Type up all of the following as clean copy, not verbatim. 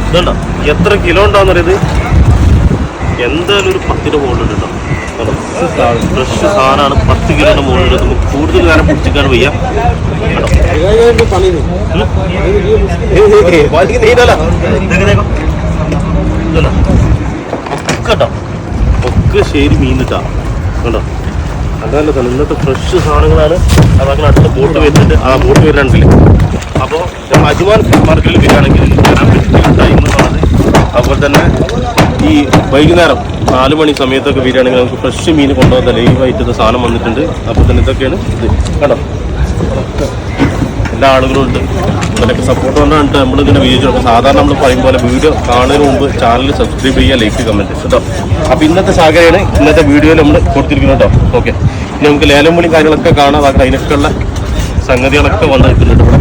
ഇതുണ്ടോ എത്ര കിലോ ഉണ്ടാവുന്നറിയത്? എന്തായാലും ഒരു 10 മുകളിലുണ്ട് കേട്ടോ. ഫ്രഷ് സാധനമാണ്. 10 കിലോയുടെ മുകളിൽ നമുക്ക് കൂടുതൽ നേരം പിടിച്ചിട്ടാണ് വയ്യ കേട്ടോ. ഒക്കെ ശരി മീൻ കിട്ടാം കേട്ടോ. അതല്ല തന്നെ ഇന്നത്തെ ഫ്രഷ് സാധനങ്ങളാണ്. അതൊക്കെ അടുത്ത ബോട്ട് വരുന്നുണ്ട്. ആ ബോട്ട് വരുന്നുണ്ടല്ലേ. അപ്പോൾ അജ്മാൻ മാർക്കറ്റിൽ വരികയാണെങ്കിൽ വരാൻ പറ്റുന്ന ടൈം എന്നുള്ളത് അതുപോലെ തന്നെ ഈ വൈകുന്നേരം 4 മണി സമയത്തൊക്കെ വരികയാണെങ്കിൽ നമുക്ക് ഫ്രഷ് മീൻ കൊണ്ടുപോകാൻ ലൈവായിട്ട് സാധനം വന്നിട്ടുണ്ട്. അപ്പോൾ തന്നെ ഇതൊക്കെയാണ് ഇത് കേട്ടോ. എല്ലാ ആളുകളും ഉണ്ട്. ഇതിലൊക്കെ സപ്പോർട്ട് കൊണ്ടാണ് നമ്മളിങ്ങനെ വീഡിയോ. സാധാരണ നമ്മൾ പറയും പോലെ വീഡിയോ കാണുന്നതിന് മുമ്പ് ചാനൽ സബ്സ്ക്രൈബ് ചെയ്യുക, ലൈക്ക്, കമൻറ്റ് കേട്ടോ. അപ്പോൾ ഇന്നത്തെ ശാഖയാണ് ഇന്നത്തെ വീഡിയോയിൽ നമ്മൾ കൊടുത്തിരിക്കുന്നത് കേട്ടോ. ഓക്കെ, ഇനി നമുക്ക് ലേലം വിളിയും കാര്യങ്ങളൊക്കെ കാണാം. അതൊക്കെ അതിനൊക്കെയുള്ള സംഗതികളൊക്കെ വന്ന് നിൽക്കുന്നുണ്ട് ഇവിടെ.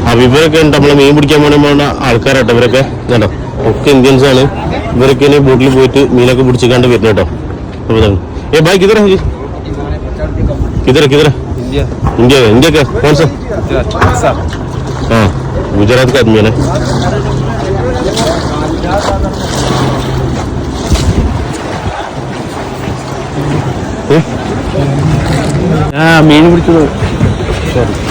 അപ്പോൾ ഇവരൊക്കെ ഉണ്ട് നമ്മൾ മീൻ പിടിക്കാൻ പോകുന്ന ആൾക്കാരാട്ടോ. ഇവരൊക്കെ കേട്ടോ ഒക്കെ ഇന്ത്യൻസാണ്. ഇവരൊക്കെ ഇനി ബോട്ടിൽ പോയിട്ട് മീനൊക്കെ പിടിച്ചിക്കാണ്ട് വരുന്നത് കേട്ടോ. ए भाई किधर है जी? किधर इंडिया है। इंडिया का कौन सा? हाँ गुजरात का आदमी है ना. മീൻ പിടിച്ചത്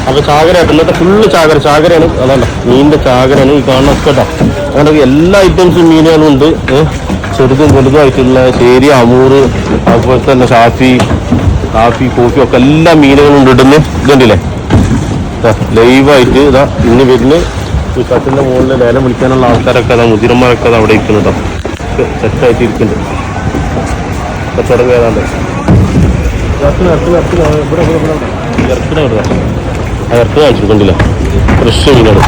അപ്പോൾ ചാകര ഇന്നത്തെ ഫുള്ള് ചാകരയാണ്. അതല്ല മീനിൻ്റെ ചാകരയാണ് ഈ കാണുന്ന ഒക്കെ കേട്ടോ. അങ്ങനെ എല്ലാ ഐറ്റംസും മീനുകളും ഉണ്ട്. ചെറുതും വലുതുമായിട്ടുള്ള ശേരി, അമൂറ്, അതുപോലെ തന്നെ കാപ്പി, കോഫി ഒക്കെ എല്ലാ മീനുകളും ഉണ്ട്. ഇടുന്ന് ഇതുണ്ടല്ലേ ലൈവായിട്ട് ഇതാ ഇന്ന് വരുന്ന ഈ കട്ടിൻ്റെ മുകളിൽ ലേലം വിളിക്കാനുള്ള ആൾക്കാരൊക്കെ അതാ മുതിരന്മാരൊക്കെ അത് അവിടെ ഇരിക്കുന്നു കേട്ടോ. സെറ്റായിട്ട് ഇരിക്കുന്നുണ്ട്. കച്ചവടം കയറാണ്ട് ഇറക്കി കാണിച്ചിട്ടുണ്ടല്ലേ ഫ്രഷ് മീനാണ്.